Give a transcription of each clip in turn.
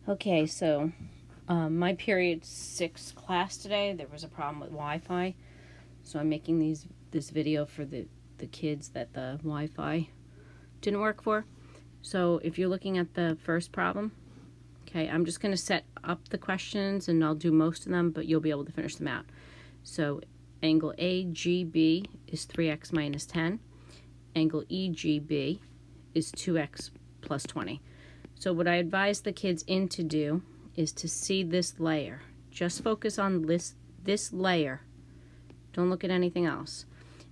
Okay, so my period 6 class today, there was a problem with Wi-Fi. So I'm making this video for the kids that the Wi-Fi didn't work for. So if you're looking at the first problem, okay, I'm just going to set up the questions and I'll do most of them, but you'll be able to finish them out. So angle AGB is 3x minus 10. Angle EGB is 2x plus 20. So what I advise the kids to do is to see this layer. Just focus on this layer. Don't look at anything else.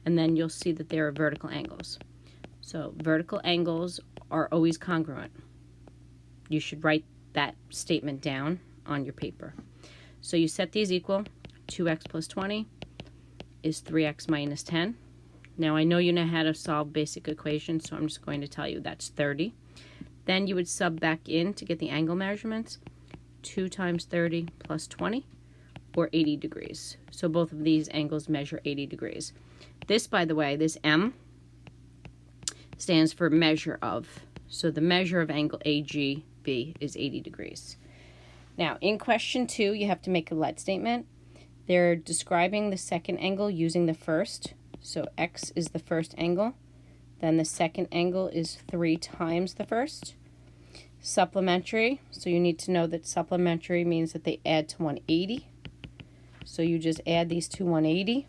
And then you'll see that there are vertical angles. So vertical angles are always congruent. You should write that statement down on your paper. So you set these equal. 2x plus 20 is 3x minus 10. Now I know you know how to solve basic equations, so I'm just going to tell you that's 30. Then you would sub back in to get the angle measurements. 2 times 30 plus 20, or 80 degrees. So both of these angles measure 80 degrees. This, by the way, this M stands for measure of. So the measure of angle AGB is 80 degrees. Now, in question 2, you have to make a let statement. They're describing the second angle using the first. So X is the first angle. Then the second angle is 3 times the first. Supplementary, so you need to know that supplementary means that they add to 180. So you just add these to 180.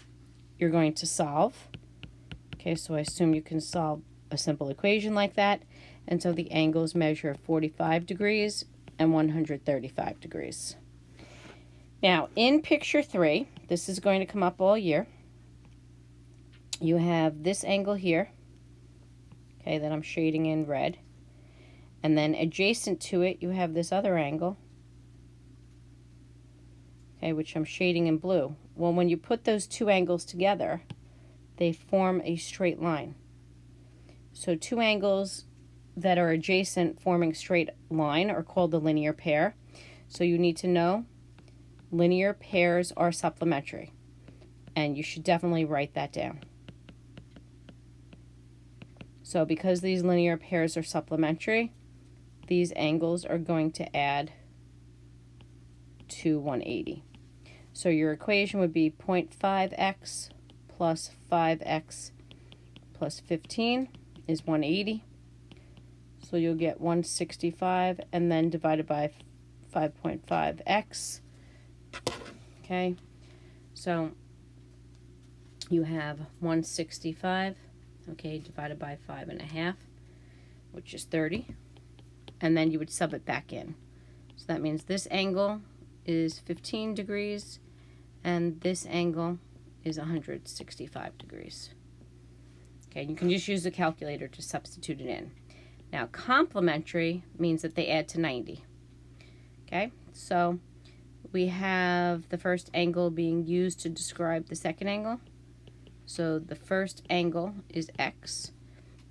You're going to solve. Okay, so I assume you can solve a simple equation like that. And so the angles measure 45 degrees and 135 degrees. Now, in picture 3, this is going to come up all year. You have this angle here, okay, that I'm shading in red. And then adjacent to it, you have this other angle, okay, which I'm shading in blue. Well, when you put those two angles together, they form a straight line. So two angles that are adjacent forming a straight line are called a linear pair. So you need to know linear pairs are supplementary. And you should definitely write that down. So because these linear pairs are supplementary, these angles are going to add to 180. So your equation would be 0.5x plus 5x plus 15 is 180. So you'll get 165 and then divided by 5.5x. Okay, so you have 165, okay, divided by 5.5, which is 30. And then you would sub it back in. So that means this angle is 15 degrees and this angle is 165 degrees. Okay, you can just use the calculator to substitute it in. Now, complementary means that they add to 90. Okay, so we have the first angle being used to describe the second angle. So the first angle is x,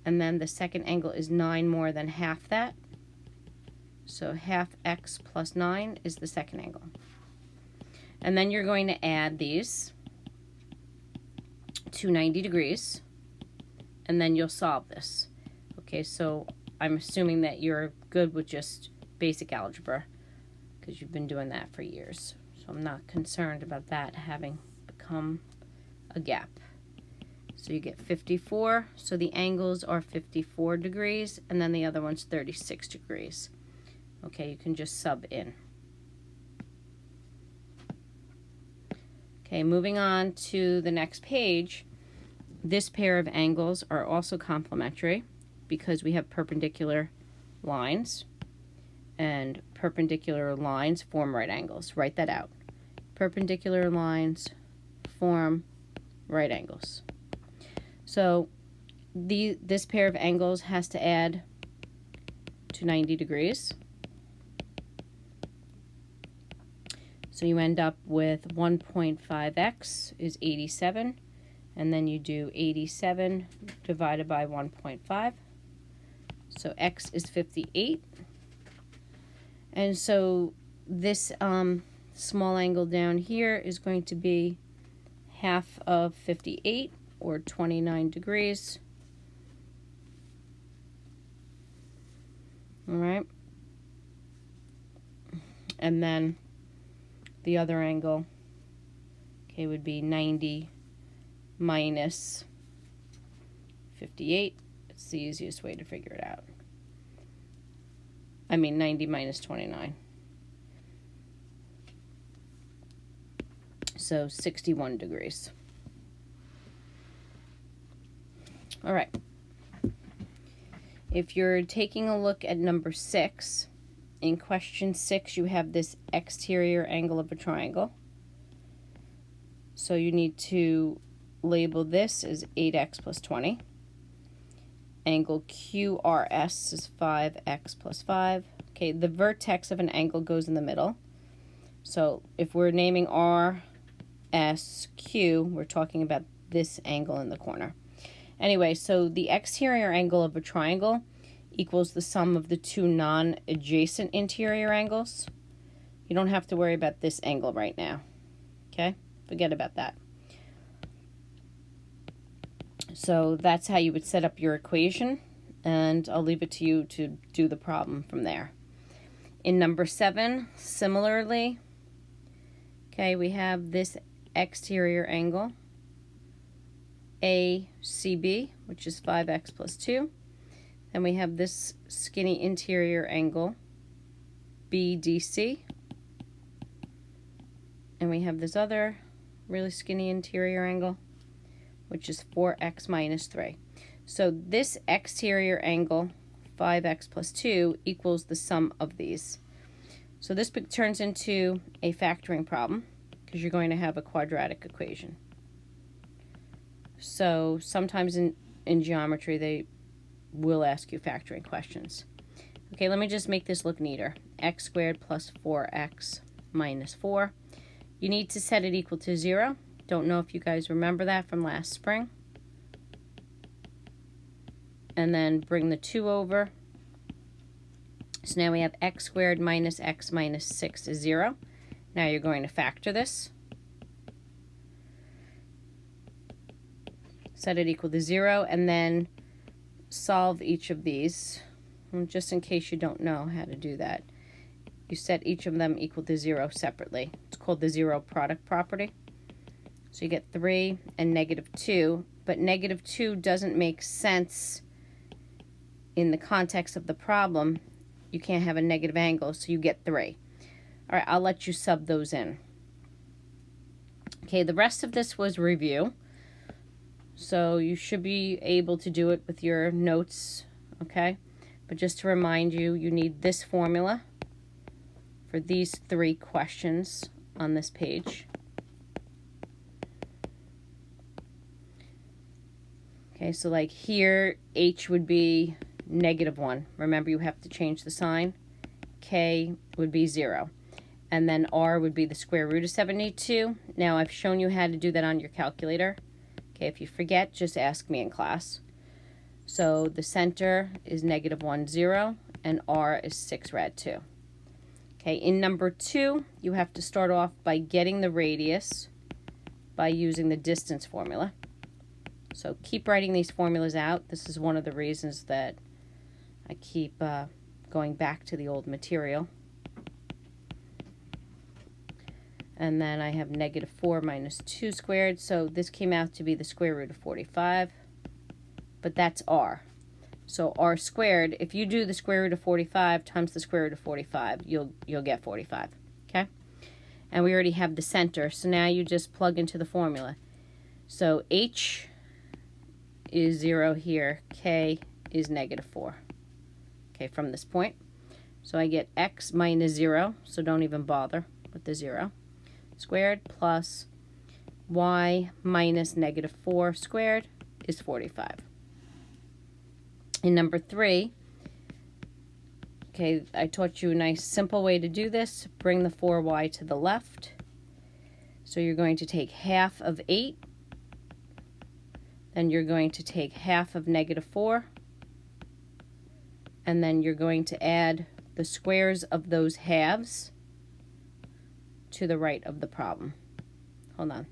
and then the second angle is 9 more than half that. So half x plus 9 is the second angle. And then you're going to add these to 90 degrees, and then you'll solve this. Okay, so I'm assuming that you're good with just basic algebra because you've been doing that for years. So I'm not concerned about that having become a gap. So you get 54, so the angles are 54 degrees, and then the other one's 36 degrees. Okay, you can just sub in. Okay, moving on to the next page. This pair of angles are also complementary because we have perpendicular lines, and perpendicular lines form right angles. Write that out. Perpendicular lines form right angles. So this pair of angles has to add to 90 degrees. So you end up with 1.5x is 87, and then you do 87 divided by 1.5. So x is 58. And so this small angle down here is going to be half of 58, or 29 degrees. All right. And then the other angle, okay, would be 90 minus 58. It's the easiest way to figure it out. I mean 90 minus 29. So 61 degrees. All right. If you're taking a look at number 6, in question 6 you have this exterior angle of a triangle. So you need to label this as 8x plus 20. Angle QRS is 5x plus 5. Okay, the vertex of an angle goes in the middle. So if we're naming RSQ, we're talking about this angle in the corner. Anyway, so the exterior angle of a triangle equals the sum of the two non-adjacent interior angles. You don't have to worry about this angle right now. Okay? Forget about that. So that's how you would set up your equation, and I'll leave it to you to do the problem from there. In number 7, similarly, okay, we have this exterior angle, ACB, which is 5x plus 2. Then we have this skinny interior angle, BDC. And we have this other really skinny interior angle, which is 4x minus 3. So this exterior angle, 5x plus 2, equals the sum of these. So this turns into a factoring problem because you're going to have a quadratic equation. So sometimes in geometry they will ask you factoring questions. Okay, let me just make this look neater. X squared plus 4x minus 4. You need to set it equal to 0. Don't know if you guys remember that from last spring. And then bring the 2 over. So now we have x squared minus x minus 6 is 0. Now you're going to factor this. Set it equal to 0, and then solve each of these. And just in case you don't know how to do that, you set each of them equal to 0 separately. It's called the zero product property. So you get 3 and negative 2, but negative 2 doesn't make sense in the context of the problem. You can't have a negative angle, so you get 3. All right, I'll let you sub those in. Okay, the rest of this was review. So you should be able to do it with your notes, okay? But just to remind you, you need this formula for these 3 questions on this page. Okay, so like here, H would be -1. Remember, you have to change the sign. K would be 0. And then R would be the square root of 72. Now, I've shown you how to do that on your calculator. Okay, if you forget, just ask me in class. So the center is -1, 0, and R is 6 rad 2. Okay, in number 2, you have to start off by getting the radius by using the distance formula. So keep writing these formulas out. This is one of the reasons that I keep going back to the old material. And then I have -4 minus 2 squared. So this came out to be the square root of 45. But that's R. So R squared, if you do the square root of 45 times the square root of 45, you'll get 45. Okay? And we already have the center. So now you just plug into the formula. So H is 0 here. K is -4. Okay, from this point. So I get x minus 0. So don't even bother with the 0. Squared plus y minus -4 squared is 45. In number 3, okay, I taught you a nice simple way to do this. Bring the 4y to the left. So you're going to take half of 8. Then you're going to take half of -4. And then you're going to add the squares of those halves to the right of the problem. Hold on.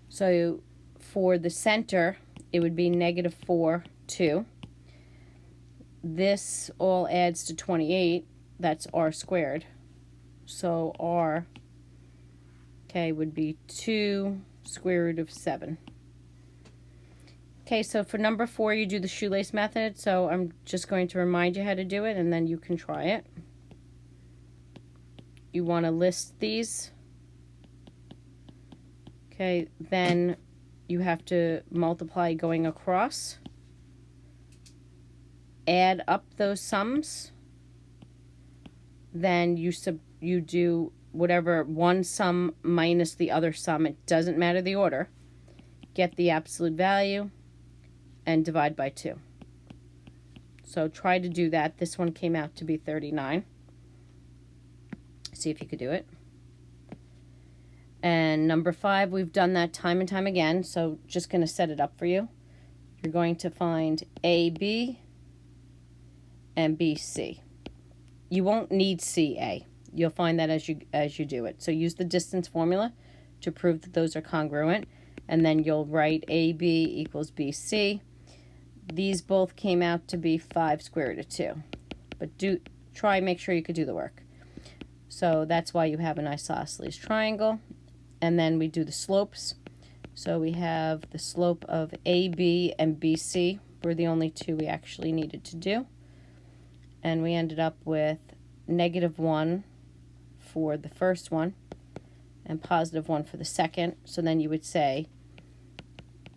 So for the center, it would be -4, 2. this all adds to 28. That's r squared. So r, okay, would be 2 square root of 7. Okay, so for number 4, you do the shoelace method. So I'm just going to remind you how to do it, and then you can try it. You want to list these. Okay, then you have to multiply going across. Add up those sums. Then you do whatever one sum minus the other sum. It doesn't matter the order. Get the absolute value and divide by 2. So try to do that. This one came out to be 39. See if you could do it. And number 5, we've done that time and time again, so just going to set it up for you. You're going to find AB and BC. You won't need CA. You'll find that as you do it. So use the distance formula to prove that those are congruent, and then you'll write AB equals BC. These both came out to be 5 square root of 2. But try and make sure you could do the work. So that's why you have an isosceles triangle. And then we do the slopes. So we have the slope of AB and BC were the only two we actually needed to do. And we ended up with -1 for the first one and +1 for the second. So then you would say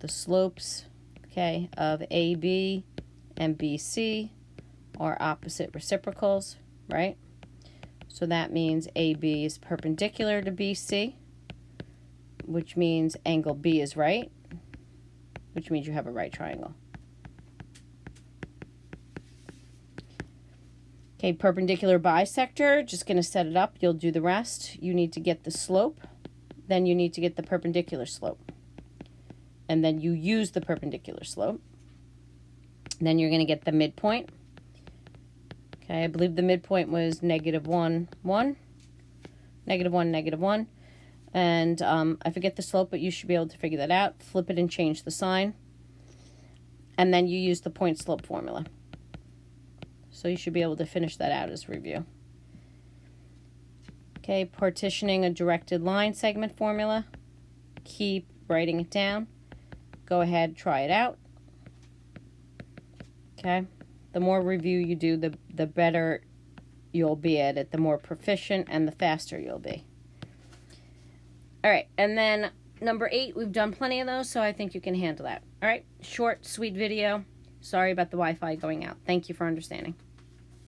the slopes, okay, of AB and BC are opposite reciprocals, right? So that means AB is perpendicular to BC, which means angle B is right, which means you have a right triangle. Okay, perpendicular bisector, just going to set it up. You'll do the rest. You need to get the slope, then you need to get the perpendicular slope. And then you use the perpendicular slope. Then you're going to get the midpoint. Okay, I believe the midpoint was -1, 1. -1, -1. And I forget the slope, but you should be able to figure that out. Flip it and change the sign. And then you use the point slope formula. So you should be able to finish that out as review. Okay, partitioning a directed line segment formula. Keep writing it down. Go ahead, try it out. Okay, the more review you do, the better you'll be at it, the more proficient and the faster you'll be. All right, and then number 8, we've done plenty of those, so I think you can handle that. All right, short, sweet video. Sorry about the Wi-Fi going out. Thank you for understanding.